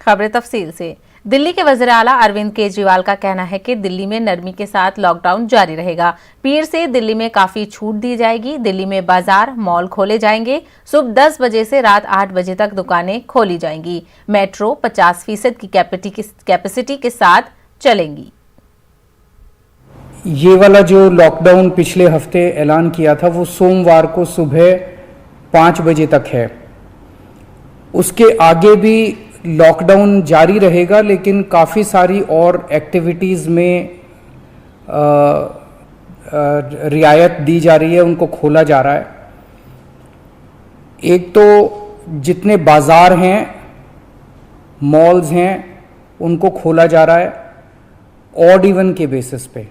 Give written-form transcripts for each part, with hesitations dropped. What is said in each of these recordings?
खबरें तफसील से। दिल्ली के वज़ीर आला अरविंद केजरीवाल का कहना है कि दिल्ली में नरमी के साथ लॉकडाउन जारी रहेगा। पीर से दिल्ली में काफी छूट दी जाएगी। दिल्ली में बाजार, मॉल खोले जाएंगे। सुबह 10 बजे से रात 8 बजे तक दुकानें खोली जाएंगी। मेट्रो 50% की कैपेसिटी के साथ चलेंगी। ये वाला जो लॉकडाउन पिछले हफ्ते ऐलान किया था वो सोमवार को सुबह 5 बजे तक है। उसके आगे भी लॉकडाउन जारी रहेगा, लेकिन काफ़ी सारी और एक्टिविटीज़ में रियायत दी जा रही है, उनको खोला जा रहा है। एक तो जितने बाज़ार हैं, मॉल्स हैं, उनको खोला जा रहा है ऑड इवन के बेसिस पे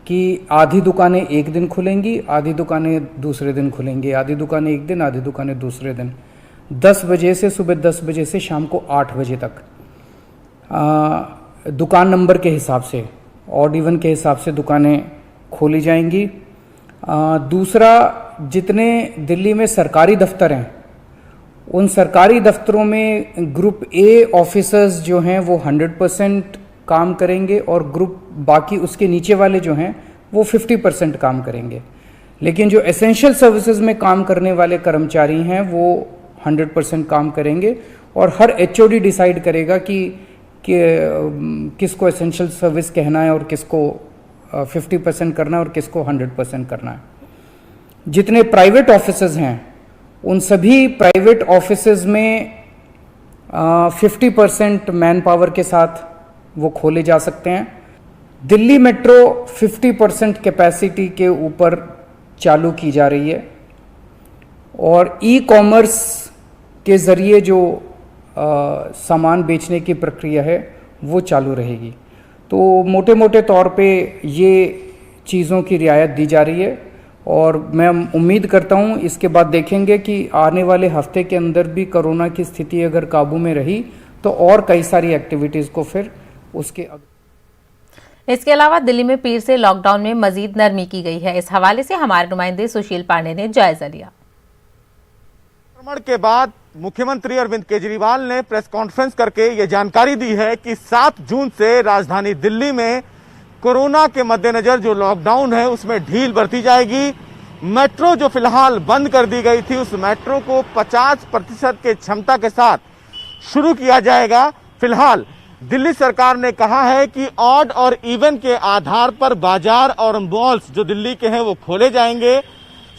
कि आधी दुकानें एक दिन खुलेंगी, आधी दुकानें दूसरे दिन खुलेंगी, आधी दुकानें एक दिन, आधी दुकानें दूसरे दिन। 10 बजे से सुबह 10 बजे से शाम को 8 बजे तक दुकान नंबर के हिसाब से, ऑड इवन के हिसाब से दुकानें खोली जाएंगी। दूसरा, जितने दिल्ली में सरकारी दफ्तर हैं, उन सरकारी दफ्तरों में ग्रुप ए ऑफिसर्स जो हैं वो 100% काम करेंगे और ग्रुप बाकी उसके नीचे वाले जो हैं वो 50% काम करेंगे। लेकिन जो एसेंशियल सर्विसेज में काम करने वाले कर्मचारी हैं वो 100% काम करेंगे और हर एचओडी डिसाइड करेगा कि किसको एसेंशियल सर्विस कहना है और किसको 50% करना है और किसको 100% करना है। जितने प्राइवेट ऑफिसेज हैं उन सभी प्राइवेट ऑफिसेज में 50% मैन पावर के साथ वो खोले जा सकते हैं। दिल्ली मेट्रो 50% कैपेसिटी के ऊपर चालू की जा रही है और ई कॉमर्स के ज़रिए जो सामान बेचने की प्रक्रिया है वो चालू रहेगी। तो मोटे मोटे तौर पे ये चीज़ों की रियायत दी जा रही है और मैं उम्मीद करता हूँ इसके बाद देखेंगे कि आने वाले हफ्ते के अंदर भी कोरोना की स्थिति अगर काबू में रही तो और कई सारी एक्टिविटीज़ को फिर इसके अलावा दिल्ली में पीर से लॉकडाउन में मजीद नरमी की गई है। इस हवाले से हमारे नुमाइंदे सुशील पांडे ने जायजा लिया। संक्रमण के बाद मुख्यमंत्री अरविंद केजरीवाल ने प्रेस कॉन्फ्रेंस करके ये जानकारी दी है कि 7 जून से राजधानी दिल्ली में कोरोना के मद्देनजर जो लॉकडाउन है उसमें ढील बरती जाएगी। मेट्रो जो फिलहाल बंद कर दी गई थी उस मेट्रो को 50% के क्षमता के साथ शुरू किया जाएगा। फिलहाल दिल्ली सरकार ने कहा है कि ऑड और इवन के आधार पर बाजार और मॉल्स जो दिल्ली के हैं वो खोले जाएंगे।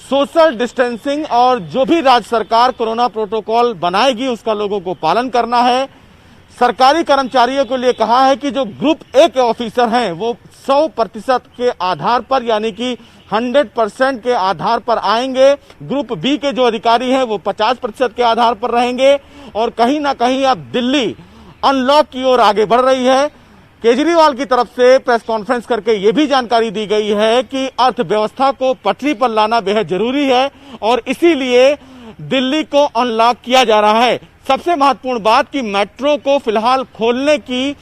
सोशल डिस्टेंसिंग और जो भी राज्य सरकार कोरोना प्रोटोकॉल बनाएगी उसका लोगों को पालन करना है। सरकारी कर्मचारियों के लिए कहा है कि जो ग्रुप ए के ऑफिसर हैं वो 100% के आधार पर यानी कि 100% के आधार पर आएंगे। ग्रुप बी के जो अधिकारी हैं वो 50% के आधार पर रहेंगे और कहीं ना कहीं अब दिल्ली अनलॉक की ओर आगे बढ़ रही है। केजरीवाल की तरफ से प्रेस कॉन्फ्रेंस करके ये भी जानकारी दी गई है कि अर्थव्यवस्था को पटरी पर लाना बेहद जरूरी है और इसीलिए दिल्ली को अनलॉक किया जा रहा है। सबसे महत्वपूर्ण बात कि मेट्रो को फिलहाल खोलने की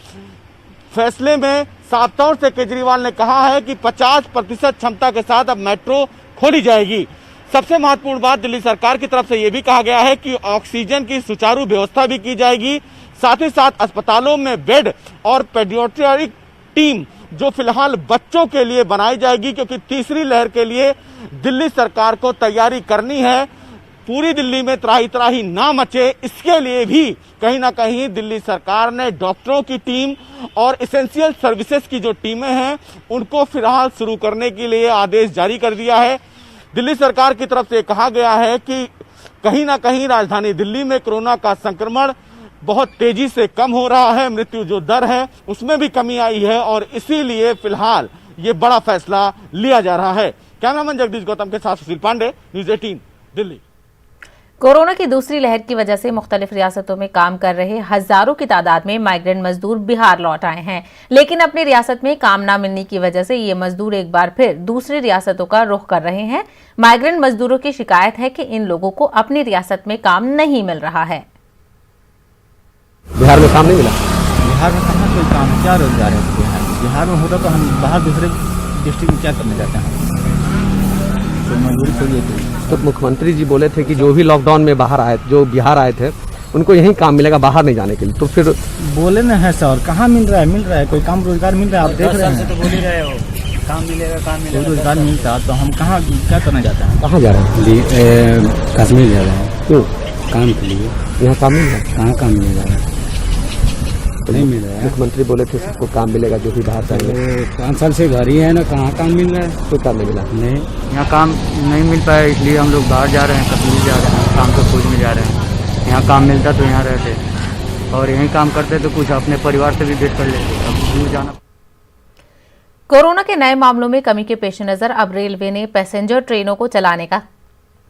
फैसले में साफ तौर से केजरीवाल ने कहा है कि 50% क्षमता के साथ अब मेट्रो खोली जाएगी। सबसे महत्वपूर्ण बात दिल्ली सरकार की तरफ से यह भी कहा गया है कि ऑक्सीजन की सुचारू व्यवस्था भी की जाएगी। साथ ही साथ अस्पतालों में बेड और पेडियाट्रिक टीम जो फिलहाल बच्चों के लिए बनाई जाएगी, क्योंकि तीसरी लहर के लिए दिल्ली सरकार को तैयारी करनी है। पूरी दिल्ली में त्राही त्राही ना मचे इसके लिए भी कहीं ना कहीं दिल्ली सरकार ने डॉक्टरों की टीम और एसेंशियल सर्विसेज की जो टीमें हैं उनको फिलहाल शुरू करने के लिए आदेश जारी कर दिया है। दिल्ली सरकार की तरफ से कहा गया है कि कहीं ना कहीं राजधानी दिल्ली में कोरोना का संक्रमण बहुत तेजी से कम हो रहा है। मृत्यु जो दर है उसमें भी कमी आई है और इसीलिए फिलहाल ये बड़ा फैसला लिया जा रहा है। कैमरामैन जगदीश गौतम के साथ सुशील पांडे, न्यूज़ 18 दिल्ली। कोरोना की दूसरी लहर की वजह से मुख्तलिफ रियासतों में काम कर रहे हजारों की तादाद में माइग्रेंट मजदूर बिहार लौट आए हैं, लेकिन अपनी रियासत में काम न मिलने की वजह से ये मजदूर एक बार फिर दूसरी रियासतों का रुख कर रहे हैं। माइग्रेंट मजदूरों की शिकायत है कि इन लोगों को अपनी रियासत में काम नहीं मिल रहा है। बिहार में काम नहीं मिला? बिहार में कहाँ कोई काम, क्या रोजगार है बिहार में होता तो हम बाहर दूसरे डिस्ट्रिक्ट में क्या करने जाते हैं, तो मजदूरी तो ये। तो मुख्यमंत्री जी बोले थे कि जो भी लॉकडाउन में बाहर आए, जो बिहार आए थे उनको यहीं काम मिलेगा, बाहर नहीं जाने के लिए। तो फिर बोले ना है सर, कहाँ मिल रहा है कोई काम रोजगार मिल रहा है? आप देख रहे हैं, तो बोल ही रहे हो काम मिलेगा कोई रोजगार मिलता तो हम कहाँ क्या करना चाहते हैं? कहाँ जा रहे हैं? कश्मीर जा रहे हैं क्यों? काम के लिए। यहाँ काम मिल रहा है? कहाँ काम मिलेगा? नहीं मिल रहा है। मुख्यमंत्री बोले थे सबको काम मिलेगा जो भी बाहर जाएंगे। 5 साल से घर ही है ना, कहाँ काम मिल रहा है? कोई काम नहीं मिला। नहीं, यहाँ काम नहीं मिल पाया, इसलिए हम लोग बाहर जा रहे हैं, कश्मीर जा रहे हैं, काम के खोज में जा रहे हैं। यहाँ काम मिलता तो यहाँ रहते और यहीं काम करते तो कुछ अपने परिवार से भी भेंट कर लेते। अब दूर जाना। कोरोना के नए मामलों में कमी के पेश नजर अब रेलवे ने पैसेंजर ट्रेनों को चलाने का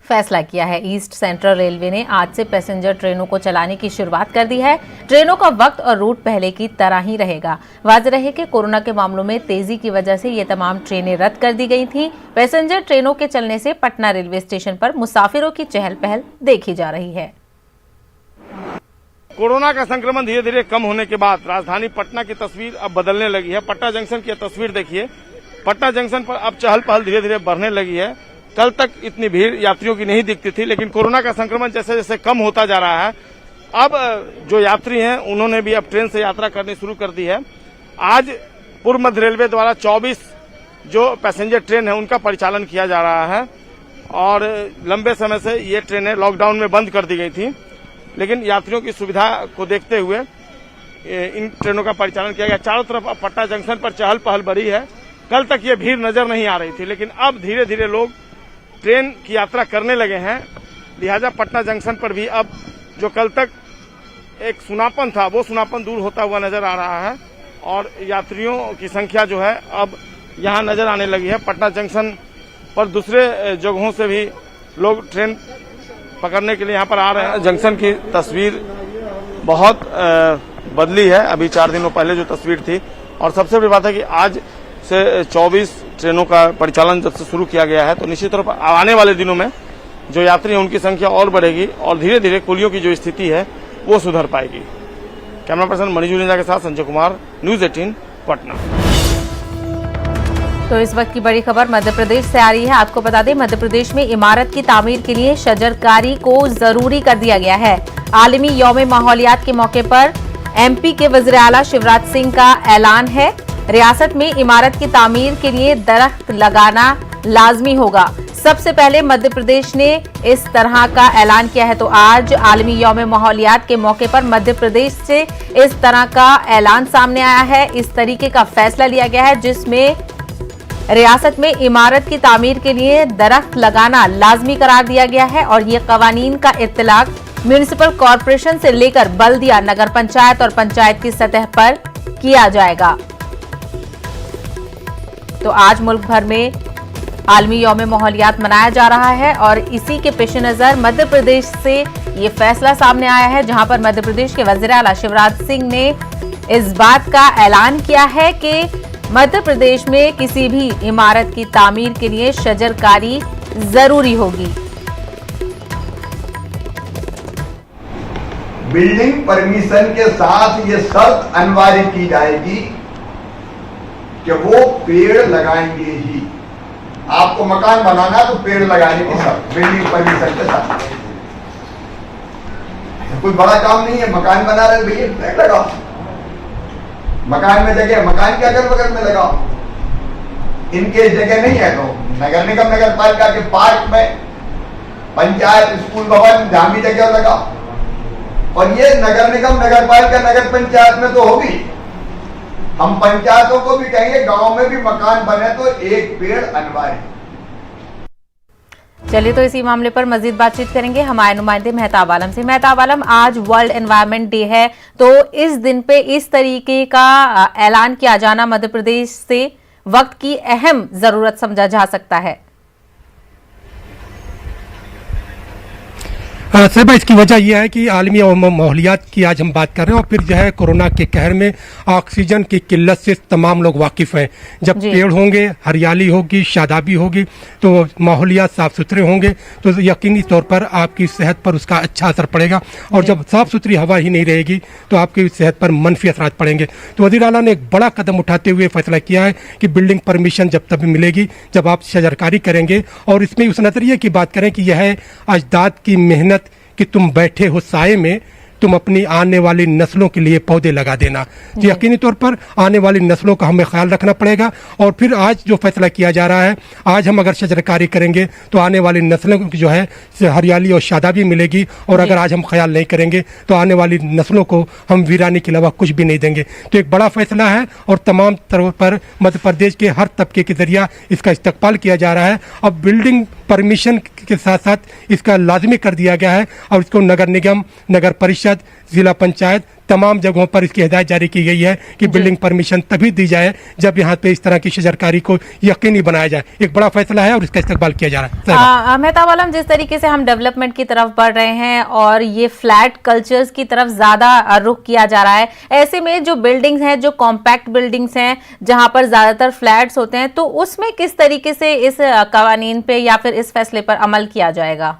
फैसला किया है। ईस्ट सेंट्रल रेलवे ने आज से पैसेंजर ट्रेनों को चलाने की शुरुआत कर दी है। ट्रेनों का वक्त और रूट पहले की तरह ही रहेगा। वाज़ेह रहे कि कोरोना के मामलों में तेजी की वजह से ये तमाम ट्रेनें रद्द कर दी गई थीं। पैसेंजर ट्रेनों के चलने से पटना रेलवे स्टेशन पर मुसाफिरों की चहल पहल देखी जा रही है। कोरोना का संक्रमण धीरे धीरे कम होने के बाद राजधानी पटना की तस्वीर अब बदलने लगी है। पटना जंक्शन की तस्वीर देखिए, पटना जंक्शन पर अब चहल पहल धीरे धीरे बढ़ने लगी है। कल तक इतनी भीड़ यात्रियों की नहीं दिखती थी, लेकिन कोरोना का संक्रमण जैसे जैसे कम होता जा रहा है, अब जो यात्री हैं उन्होंने भी अब ट्रेन से यात्रा करनी शुरू कर दी है। आज पूर्व मध्य रेलवे द्वारा 24 जो पैसेंजर ट्रेन है उनका परिचालन किया जा रहा है और लंबे समय से ये ट्रेनें लॉकडाउन में बंद कर दी गई थी, लेकिन यात्रियों की सुविधा को देखते हुए इन ट्रेनों का परिचालन किया गया। चारों तरफ अब पटना जंक्शन पर चहल पहल बढ़ी है। कल तक ये भीड़ नजर नहीं आ रही थी, लेकिन अब धीरे धीरे लोग ट्रेन की यात्रा करने लगे हैं। लिहाजा पटना जंक्शन पर भी अब जो कल तक एक सुनापन था वो सुनापन दूर होता हुआ नजर आ रहा है और यात्रियों की संख्या जो है अब यहाँ नजर आने लगी है। पटना जंक्शन पर दूसरे जगहों से भी लोग ट्रेन पकड़ने के लिए यहाँ पर आ रहे हैं। जंक्शन की तस्वीर बहुत बदली है अभी 4 दिनों पहले जो तस्वीर थी, और सबसे बड़ी बात है कि आज से 24 ट्रेनों का परिचालन जब से शुरू किया गया है तो निश्चित तौर पर आने वाले दिनों में जो यात्री हैं उनकी संख्या और बढ़ेगी और धीरे धीरे कुलियों की जो स्थिति है वो सुधर पाएगी। कैमरा पर्सन मनीष जुनेजा के साथ संजय कुमार, न्यूज़ 18 पटना। तो इस वक्त की बड़ी खबर मध्य प्रदेश से आ रही है। आपको बता दें, मध्य प्रदेश में इमारत की तामीर के लिए शजरकारी को जरूरी कर दिया गया है। आलमी यौम माहौलियात के मौके पर एमपी के वज़ीर आला शिवराज सिंह का ऐलान है। रियासत में इमारत की तामीर के लिए दरख्त लगाना लाजमी होगा। सबसे पहले मध्य प्रदेश ने इस तरह का ऐलान किया है। तो आज आलमी यौम माहौलियात के मौके पर मध्य प्रदेश से इस तरह का ऐलान सामने आया है। इस तरीके का फैसला लिया गया है जिसमें रियासत में इमारत की तामीर के लिए दरख्त लगाना लाजमी करार दिया गया है और ये कवानीन का इत्तलाक म्युनिसिपल कॉरपोरेशन से लेकर बल्दिया, नगर पंचायत और पंचायत की सतह पर किया जाएगा। तो आज मुल्क भर में आलमी यौम माहौलियात मनाया जा रहा है और इसी के पेश नजर मध्य प्रदेश से ये फैसला सामने आया है, जहां पर मध्य प्रदेश के वज़ीर आला शिवराज सिंह ने इस बात का ऐलान किया है कि मध्य प्रदेश में किसी भी इमारत की तामीर के लिए शजरकारी जरूरी होगी। बिल्डिंग परमिशन के साथ ये शर्त अनिवार्य की जाएगी कि वो पेड़ लगाएंगे ही। आपको मकान बनाना तो पेड़ लगाने की शर्त बिल्डिंग परमिशन के साथ। कोई बड़ा काम नहीं है, मकान बना रहे भैया पेड़ लगाओ। मकान में जगह, मकान के अगल बगल में लगाओ। इनके जगह नहीं है तो नगर निगम, नगर पालिका के पार्क में, पंचायत, स्कूल भवन, जहां भी जगह लगाओ। और ये नगर निगम, नगर पालिका, नगर पंचायत में तो होगी। हम पंचायतों को भी कहेंगे गांव में भी मकान बने तो एक पेड़ अनिवार्य। चलिए तो इसी मामले पर मजीद बातचीत करेंगे हमारे नुमाइंदे मेहताब आलम से। मेहताब आलम, आज वर्ल्ड एनवायरनमेंट डे है, तो इस दिन पे इस तरीके का ऐलान किया जाना मध्य प्रदेश से वक्त की अहम जरूरत समझा जा सकता है। साहब, इसकी वजह यह है कि आलमी माहौलियात की आज हम बात कर रहे हैं और फिर जो है कोरोना के कहर में ऑक्सीजन की किल्लत से तमाम लोग वाकिफ हैं। जब पेड़ होंगे, हरियाली होगी, शादाबी होगी, तो माहौलियात साफ सुथरे होंगे तो यकीनी तौर पर आपकी सेहत पर उसका अच्छा असर पड़ेगा। और जब साफ सुथरी हवा ही नहीं रहेगी तो आपकी सेहत पर मनफी असरात पड़ेंगे। तो वज़ीर आला ने एक बड़ा कदम उठाते हुए फैसला किया है कि बिल्डिंग परमिशन जब तब मिलेगी जब आप शजरकारी करेंगे। और इसमें उस नजरिए की बात करें कि यह है अजदाद की मेहनत कि तुम बैठे हो साए में तुम अपनी आने वाली नस्लों के लिए पौधे लगा देना। तो यकीनी तौर पर आने वाली नस्लों का हमें ख्याल रखना पड़ेगा। और फिर आज जो फैसला किया जा रहा है, आज हम अगर शजरकारी करेंगे तो आने वाली नस्लों को जो है हरियाली और शादाबी मिलेगी, और अगर आज हम ख्याल नहीं करेंगे तो आने वाली नस्लों को हम वीरानी के अलावा कुछ भी नहीं देंगे। तो एक बड़ा फैसला है और तमाम तरह पर मध्य प्रदेश के हर तबके के जरिए इसका इस्तकबाल किया जा रहा है। अब बिल्डिंग परमिशन के साथ साथ इसका लाजमी कर दिया गया है और इसको नगर निगम, नगर परिषद, जिला पंचायत तमाम जगहों पर इसकी हिदायत जारी की गई है कि बिल्डिंग परमिशन तभी दी जाए जब यहाँ पे इस तरह की शजरकारी को यकीनी बनाया जाए। एक बड़ा फैसला है और इसका इस्तेमाल किया जा रहा है। मेहताब आलम, जिस तरीके से हम डेवलपमेंट की तरफ बढ़ रहे हैं और ये फ्लैट कल्चर्स की तरफ ज्यादा रुख किया जा रहा है, ऐसे में जो बिल्डिंग्स हैं, जो कॉम्पैक्ट बिल्डिंग्स हैं जहां पर ज्यादातर फ्लैट्स होते हैं, तो उसमें किस तरीके से इस कवानीन पे या फिर इस फैसले पर अमल किया जाएगा?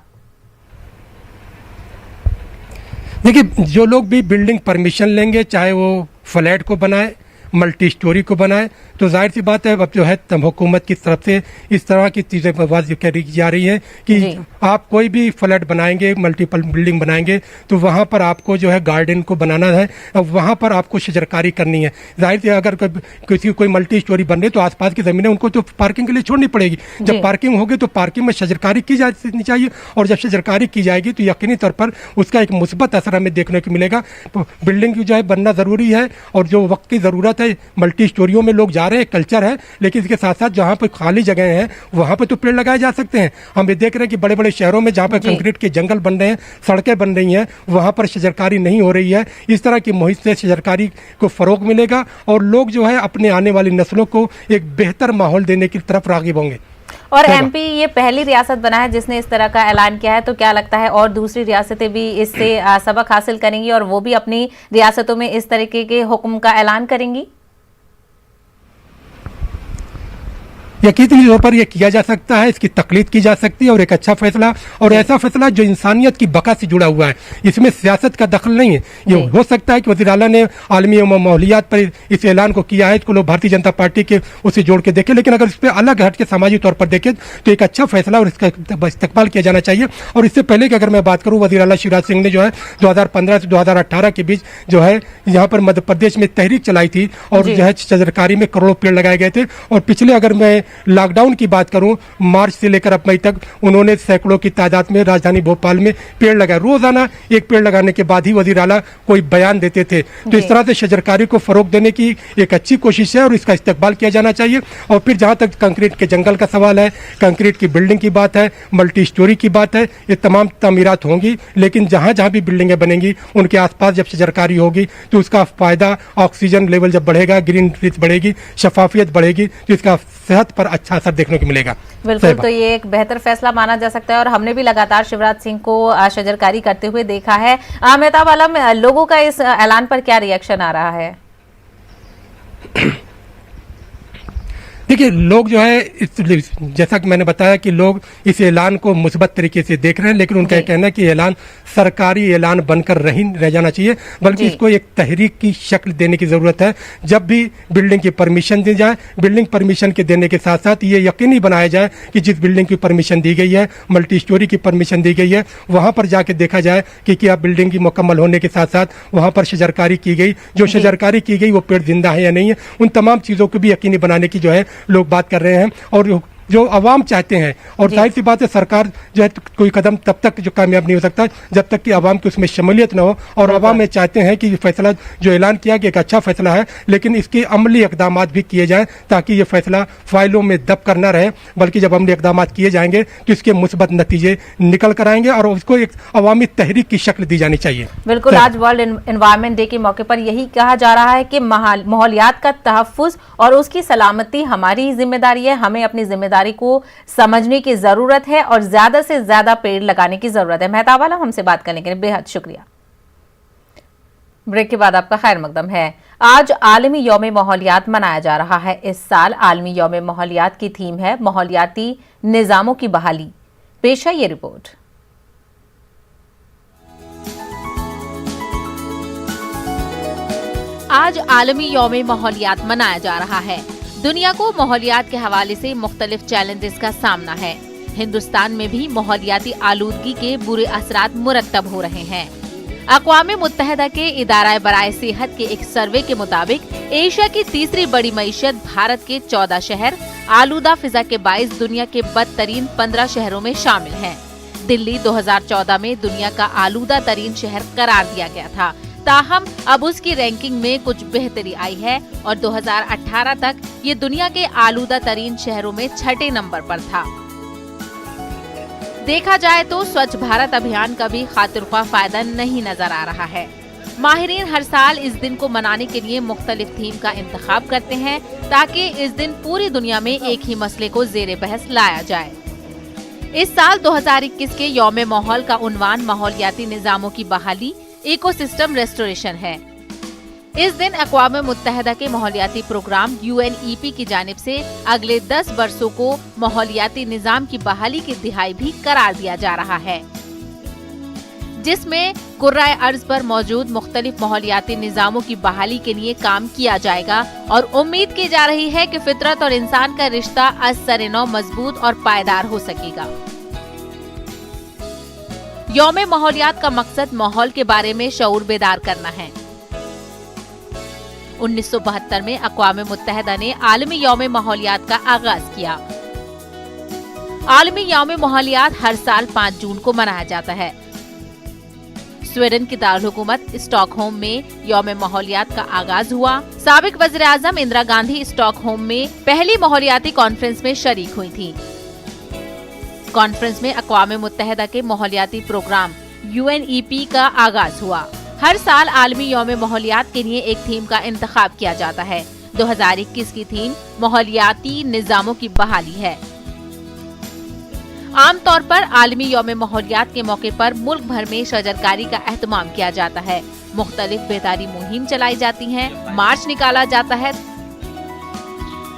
देखिए, जो लोग भी बिल्डिंग परमिशन लेंगे, चाहे वो फ्लैट को बनाए, मल्टी स्टोरी को बनाए, तो जाहिर सी बात है अब जो है हुकूमत की तरफ से इस तरह की चीज़ें वाज़ेह करी जा रही है कि आप कोई भी फ्लैट बनाएंगे, मल्टीपल बिल्डिंग बनाएंगे, तो वहाँ पर आपको जो है गार्डन को बनाना है, अब वहाँ पर आपको शजरकारी करनी है। जाहिर सी अगर किसी कोई मल्टी स्टोरी बन रही तो आसपास की ज़मीनें उनको तो पार्किंग के लिए छोड़नी पड़ेगी। जब पार्किंग होगी तो पार्किंग में शजरकारी की जानी चाहिए, और जब शजरकारी की जाएगी तो यकीनी तौर पर उसका एक मुस्बत असर हमें देखने को मिलेगा। बिल्डिंग जो है बनना ज़रूरी है और जो वक्त की ज़रूरत है, मल्टी स्टोरियों में लोग जा रहे हैं, कल्चर है, लेकिन इसके साथ साथ जहाँ पर खाली जगह हैं वहाँ पर तो पेड़ लगाए जा सकते हैं। हम ये देख रहे हैं कि बड़े बड़े शहरों में जहाँ पर कंक्रीट के जंगल बन रहे हैं, सड़कें बन रही हैं, वहाँ पर शजरकारी नहीं हो रही है। इस तरह की मुहिम से शजरकारी को फरोग मिलेगा और लोग जो है अपने आने वाली नस्लों को एक बेहतर माहौल देने की तरफ राग़िब होंगे। और एमपी ये पहली रियासत बना है जिसने इस तरह का ऐलान किया है, तो क्या लगता है और दूसरी रियासतें भी इससे सबक हासिल करेंगी और वो भी अपनी रियासतों में इस तरीके के हुक्म का ऐलान करेंगी? यकीनी तौर पर यह किया जा सकता है, इसकी तकलीद की जा सकती है, और एक अच्छा फैसला और ऐसा फैसला जो इंसानियत की बका से जुड़ा हुआ है, इसमें सियासत का दखल नहीं है। ये हो सकता है कि वज़ीर आला ने आलमी माहौलियात पर इस ऐलान को किया है, इसको लोग भारतीय जनता पार्टी के उसे जोड़ के देखें, लेकिन अगर इस पर अलग हट के सामाजिक तौर पर देखें तो एक अच्छा फैसला और इसका इस्तेमाल किया जाना चाहिए। और इससे पहले कि अगर मैं बात करूँ, वज़ीर आला शिवराज सिंह ने जो है 2015 से 2018 के बीच जो है यहाँ पर मध्य प्रदेश में तहरीक चलाई थी और जो है शजरकारी में करोड़ों पेड़ लगाए गए थे। और पिछले अगर मैं लॉकडाउन की बात करूं, मार्च से लेकर अब मई तक उन्होंने सैकड़ों की तादाद में राजधानी भोपाल में पेड़ लगाए। रोजाना एक पेड़ लगाने के बाद ही वज़ीर आला कोई बयान देते थे। तो इस तरह से शजरकारी को फरोग देने की एक अच्छी कोशिश है और इसका इस्तेमाल किया जाना चाहिए। और फिर जहां तक कंक्रीट के जंगल का सवाल है, कंक्रीट की बिल्डिंग की बात है, मल्टी स्टोरी की बात है, ये तमाम तामीरात होंगी, लेकिन जहां जहां भी बिल्डिंगें बनेंगी उनके आसपास जब शजरकारी होगी तो उसका फायदा, ऑक्सीजन लेवल जब बढ़ेगा, ग्रीन रीच बढ़ेगी, शफाफियत बढ़ेगी, तो इसका सेहत पर अच्छा असर देखने को मिलेगा। बिल्कुल, तो ये एक बेहतर फैसला माना जा सकता है और हमने भी लगातार शिवराज सिंह को शजरकारी करते हुए देखा है। मेहताब आलम, लोगों का इस ऐलान पर क्या रिएक्शन आ रहा है? देखिए, लोग जो है जैसा कि मैंने बताया कि लोग इस ऐलान को मुस्बत तरीके से देख रहे हैं, लेकिन उनका कहना है कि ऐलान सरकारी ऐलान बनकर रह जाना चाहिए, बल्कि इसको एक तहरीक की शक्ल देने की जरूरत है। जब भी बिल्डिंग की परमिशन दी जाए, बिल्डिंग परमिशन के देने के साथ साथ ये यकीनी बनाया जाए कि जिस बिल्डिंग की परमिशन दी गई है, मल्टी स्टोरी की परमिशन दी गई है, वहां पर जाके देखा जाए कि क्या बिल्डिंग की मुकम्मल होने के साथ साथ वहां पर शजरकारी की गई, जो शजरकारी की गई वो पेड़ जिंदा है या नहीं है, उन तमाम चीजों को भी यकीनी बनाने की जो है लोग बात कर रहे हैं। और जो अवाम चाहते हैं, और जाहिर सी बात है सरकार जो है कोई कदम तब तक जो कामयाब नहीं हो सकता जब तक कि अवाम की उसमें शमूलियत न हो। और अवाम में चाहते हैं कि ये फैसला जो ऐलान किया कि एक अच्छा फैसला है, लेकिन इसके अमली इकदाम भी किए जाएं ताकि ये फैसला फाइलों में दब कर न रहे, बल्कि जब अमली इकदाम किए जाएंगे तो इसके मुस्बत नतीजे निकल कर आएंगे और उसको एक अवामी तहरीक की शक्ल दी जानी चाहिए। बिल्कुल, आज वर्ल्ड एनवायरनमेंट डे के मौके पर यही कहा जा रहा है कि माहौलियात का तहफ्फुज और उसकी सलामती हमारी जिम्मेदारी है। हमें अपनी जिम्मेदारी को समझने की जरूरत है और ज्यादा से ज्यादा पेड़ लगाने की जरूरत है। मेहताब आलम, हमसे बात करने के लिए बेहद शुक्रिया। ब्रेक के बाद आपका खैर मकदम है। आज आलमी यौम माहौलियात मनाया जा रहा है। इस साल आलमी यौम माहौलियात की थीम है माहौलियाती निजामों की बहाली। पेश है ये रिपोर्ट। आज आलमी यौम माहौलियात मनाया जा रहा है। दुनिया को माहौलियात के हवाले से मुख्तलिफ चैलेंजेस का सामना है। हिंदुस्तान में भी माहौलियाती आलूदगी के बुरे असरात मुरतब हो रहे हैं। अक़वाम मुत्तहिदा के इदारा बराए सेहत के एक सर्वे के मुताबिक एशिया की तीसरी बड़ी मईशत भारत के 14 शहर आलूदा फिजा के बाइस दुनिया के बदतरीन 15 शहरों में शामिल हैं। दिल्ली 2014 में दुनिया का आलूदा तरीन शहर करार दिया गया था, ताहम अब उसकी रैंकिंग में कुछ बेहतरी आई है और 2018 तक ये दुनिया के आलूदा तरीन शहरों में 6ठे नंबर पर था। देखा जाए तो स्वच्छ भारत अभियान का भी खातिरख्वाह फायदा नहीं नजर आ रहा है। माहिरीन हर साल इस दिन को मनाने के लिए मुख्तलिफ थीम का इंतखाब करते हैं ताकि इस दिन पूरी दुनिया में एक ही मसले को जेरे बहस लाया जाए। इस साल 2021 के यौम माहौल का उन्वान माहौलियाती निजामों की बहाली, इकोसिस्टम रेस्टोरेशन है। इस दिन अक़वाम मुत्तहिदा के माहौलियाती प्रोग्राम UNEP की जानिब से अगले 10 वर्षों को माहौलियाती निजाम की बहाली की दिहाई भी करार दिया जा रहा है, जिसमें कुर्राए अर्ज पर मौजूद मुख्तलिफ माहौलियाती निजामों की बहाली के लिए काम किया जाएगा और उम्मीद की जा रही है कि फितरत और इंसान का रिश्ता अज़-सर-ए-नौ मजबूत और पायदार हो सकेगा। यौम माहौलियात का मकसद माहौल के बारे में शऊर बेदार करना है। 1972 में अक़वाम मुत्तहिदा ने आलमी यौम माहौलियात का आगाज किया। आलमी यौम माहौलियात हर साल 5 जून को मनाया जाता है। स्वीडन की दारुल-हुकूमत स्टॉकहोम में यौम माहौलियात का आगाज हुआ। साबिक वज़ीर-ए-आज़म इंदिरा गांधी स्टॉकहोम में पहली माहौलियाती कॉन्फ्रेंस में शरीक हुई थी। कॉन्फ्रेंस में अक़वाम मुत्तहिदा के माहौलियाती प्रोग्राम UNEP का आगाज हुआ। हर साल आलमी यौम माहौलियात के लिए एक थीम का इंतखाब किया जाता है। 2021 की थीम माहौलियाती निजामों की बहाली है। आमतौर पर आलमी यौम माहौलियात के मौके पर मुल्क भर में शजरकारी का एहतमाम किया जाता है। मुख्तलिफ बेदारी मुहिम चलाई जाती हैं, मार्च निकाला जाता है।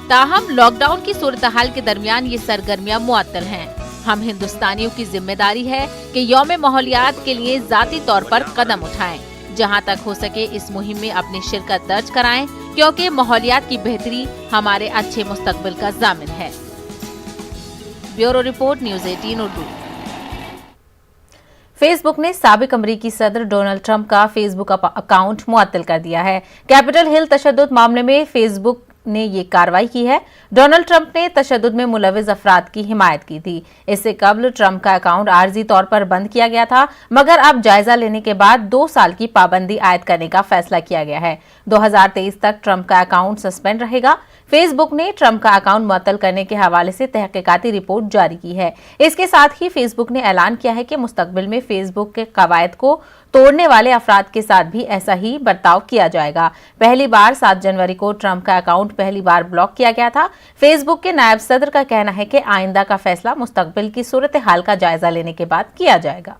ताहम लॉकडाउन की सूरत हाल के दरमियान ये सरगर्मियां मुअत्तल हैं। हम हिंदुस्तानियों की जिम्मेदारी है कि यौम माहौलियात के लिए जाती तौर पर कदम उठाएं। जहां तक हो सके इस मुहिम में अपनी शिरकत दर्ज कराएं, क्योंकि माहौलियात की बेहतरी हमारे अच्छे मुस्तकबिल का ज़ामिन है। Bureau report, news 18 Urdu. Facebook ने साबिक अमरीकी सदर डोनाल्ड ट्रंप का फेसबुक अकाउंट मुअत्तल कर दिया है। कैपिटल हिल तशद्दुद मामले में फेसबुक ने ये कार्रवाई की है। डोनाल्ड ट्रंप ने तशद्दुद में मुलविस अफराद की हिमायत की थी। इससे कबल ट्रंप का अकाउंट आर्जी तौर पर बंद किया गया था, मगर अब जायजा लेने के बाद 2 साल की पाबंदी आयद करने का फैसला किया गया है। 2023 तक ट्रंप का अकाउंट सस्पेंड रहेगा। फेसबुक ने ट्रंप का अकाउंट मुअत्तल करने के हवाले से तहकीकाती रिपोर्ट जारी की है। इसके साथ ही फेसबुक ने ऐलान किया है कि मुस्तकबिल में फेसबुक के कवायद को तोड़ने वाले अफराद के साथ भी ऐसा ही बर्ताव किया जाएगा। पहली बार 7 जनवरी को ट्रंप का अकाउंट पहली बार ब्लॉक किया गया था। फेसबुक के नायब सदर का कहना है कि आइंदा का फैसला मुस्तकबिल की सूरत हाल का जायजा लेने के बाद किया जाएगा।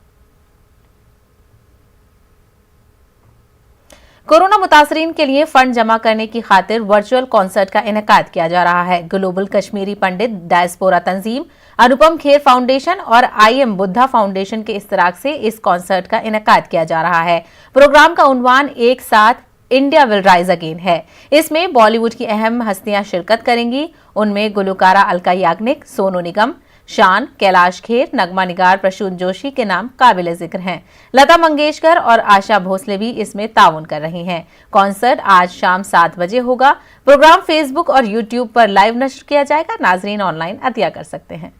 कोरोना मुतासरीन के लिए फंड जमा करने की खातिर वर्चुअल कॉन्सर्ट का इनेकाद किया जा रहा है। ग्लोबल कश्मीरी पंडित डायस्पोरा तंजीम, अनुपम खेर फाउंडेशन और IM बुद्धा फाउंडेशन के इश्तराक से इस कॉन्सर्ट का इनेकाद किया जा रहा है। प्रोग्राम का उन्वान एक साथ इंडिया विल राइज अगेन है। इसमें बॉलीवुड की अहम हस्तियां शिरकत करेंगी। उनमें गुलकारा अलका याग्निक, सोनू निगम, शान, कैलाश खेर, नगमा निगार, प्रसून जोशी के नाम काबिल जिक्र हैं। लता मंगेशकर और आशा भोसले भी इसमें ताउन कर रही हैं। कॉन्सर्ट आज शाम 7 बजे होगा। प्रोग्राम फेसबुक और यूट्यूब पर लाइव नश्र किया जाएगा। नाजरीन ऑनलाइन अतिया कर सकते हैं।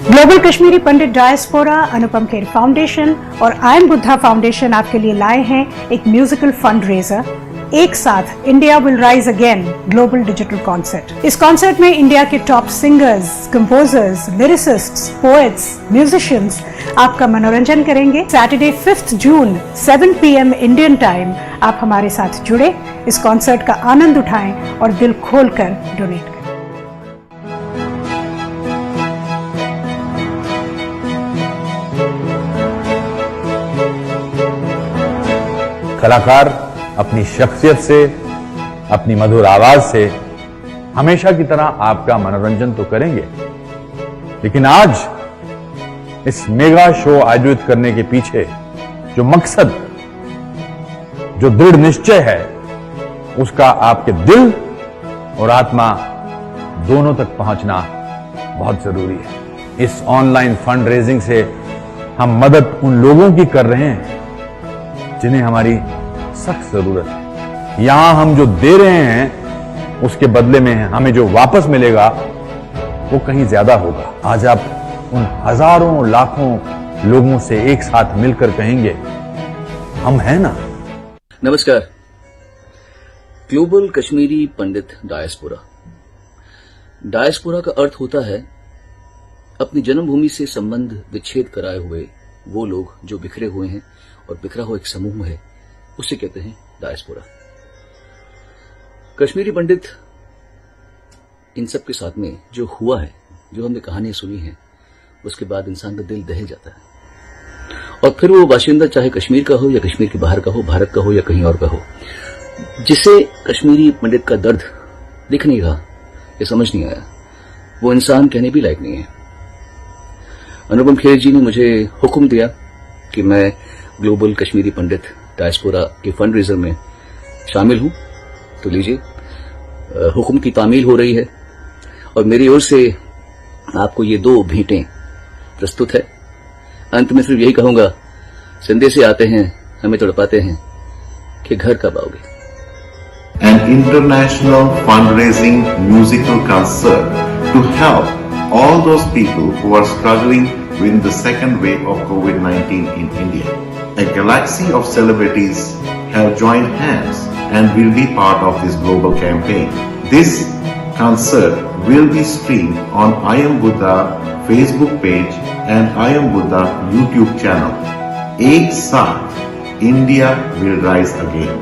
ग्लोबल कश्मीरी पंडित डायस्पोरा, अनुपम खेर फाउंडेशन और IM बुद्धा फाउंडेशन आपके लिए लाए हैं एक म्यूजिकल फंड रेजर, एक साथ India will rise again global digital concert. इस कॉन्सर्ट में इंडिया के top singers, composers, lyricists, poets, musicians आपका मनोरंजन करेंगे। Saturday 5 June 7 PM Indian time आप हमारे साथ जुड़े, इस कॉन्सर्ट का आनंद उठाएं और दिल खोलकर डोनेट करें। कलाकार अपनी शख्सियत से, अपनी मधुर आवाज से हमेशा की तरह आपका मनोरंजन तो करेंगे, लेकिन आज इस मेगा शो आयोजित करने के पीछे जो मकसद, जो दृढ़ निश्चय है, उसका आपके दिल और आत्मा दोनों तक पहुंचना बहुत जरूरी है। इस ऑनलाइन फंड रेजिंग से हम मदद उन लोगों की कर रहे हैं जिन्हें हमारी सख्त जरूरत है। यहां हम जो दे रहे हैं उसके बदले में हमें जो वापस मिलेगा वो कहीं ज्यादा होगा। आज आप उन हजारों लाखों लोगों से एक साथ मिलकर कहेंगे, हम हैं ना। नमस्कार। ग्लोबल कश्मीरी पंडित डायस्पोरा। डायस्पोरा का अर्थ होता है अपनी जन्मभूमि से संबंध विच्छेद कराए हुए वो लोग जो बिखरे हुए हैं और बिखरा हुआ एक समूह है, उसे कहते हैं डायस्पोरा। कश्मीरी पंडित इन सब के साथ में जो हुआ है, जो हमने कहानियां सुनी हैं, उसके बाद इंसान का दिल दह जाता है। और फिर वो बाशिंदा चाहे कश्मीर का हो या कश्मीर के बाहर का हो, भारत का हो या कहीं और का हो, जिसे कश्मीरी पंडित का दर्द दिख नहीं रहा या समझ नहीं आया, वो इंसान कहने भी लायक नहीं है। अनुपम खेर जी ने मुझे हुक्म दिया कि मैं ग्लोबल कश्मीरी पंडित डायस्पोरा के फंड रेजर में शामिल हूं, तो लीजिए, हुक्म की तामील हो रही है और मेरी ओर से आपको ये 2 भेंटें प्रस्तुत है। अंत में सिर्फ यही कहूंगा, संदेशे आते हैं, हमें तड़पाते हैं कि घर कब आओगे। An international fundraising musical concert to help all those people who are struggling with the second wave of COVID-19 in India. A galaxy of celebrities have joined hands and will be part of this global campaign. This concert will be streamed on I Am Buddha Facebook page and I Am Buddha YouTube channel. एक साथ India will rise again.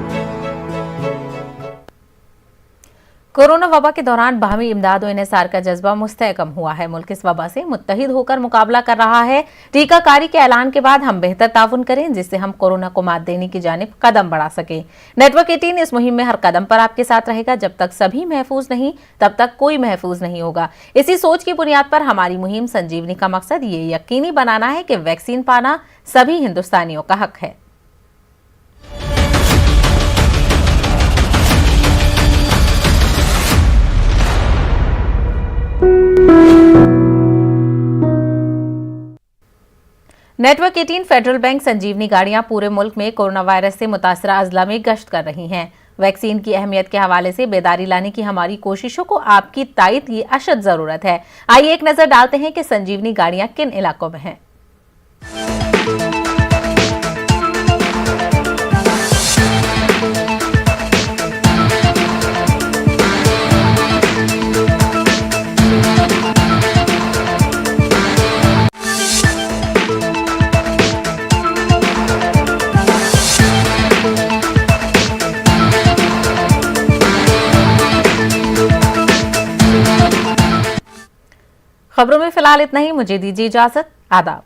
Corona वबा के दौरान बाहमी इमदाद और इंसार का जज्बा मुस्तहकम हुआ है। मुल्क इस वबा से मुत्तहिद होकर मुकाबला कर रहा है। टीकाकारी के ऐलान के बाद हम बेहतर ताउन करें, जिससे हम कोरोना को मात देने की जानिब कदम बढ़ा सकें। नेटवर्क 18 इस मुहिम में हर कदम पर आपके साथ रहेगा। जब तक सभी महफूज नहीं, तब तक कोई महफूज नहीं होगा। इसी सोच की बुनियाद पर हमारी मुहिम संजीवनी का मकसद ये यकीनी बनाना है कि वैक्सीन पाना सभी हिंदुस्तानियों का हक है। नेटवर्क 18 फेडरल बैंक संजीवनी गाड़ियां पूरे मुल्क में कोरोना वायरस से मुतासरा अजला में गश्त कर रही हैं। वैक्सीन की अहमियत के हवाले से बेदारी लाने की हमारी कोशिशों को आपकी तायद की अशद जरूरत है। आइए एक नजर डालते हैं कि संजीवनी गाड़ियां किन इलाकों में हैं। खबरों में फिलहाल इतना ही। मुझे दीजिए इजाजत। आदाब।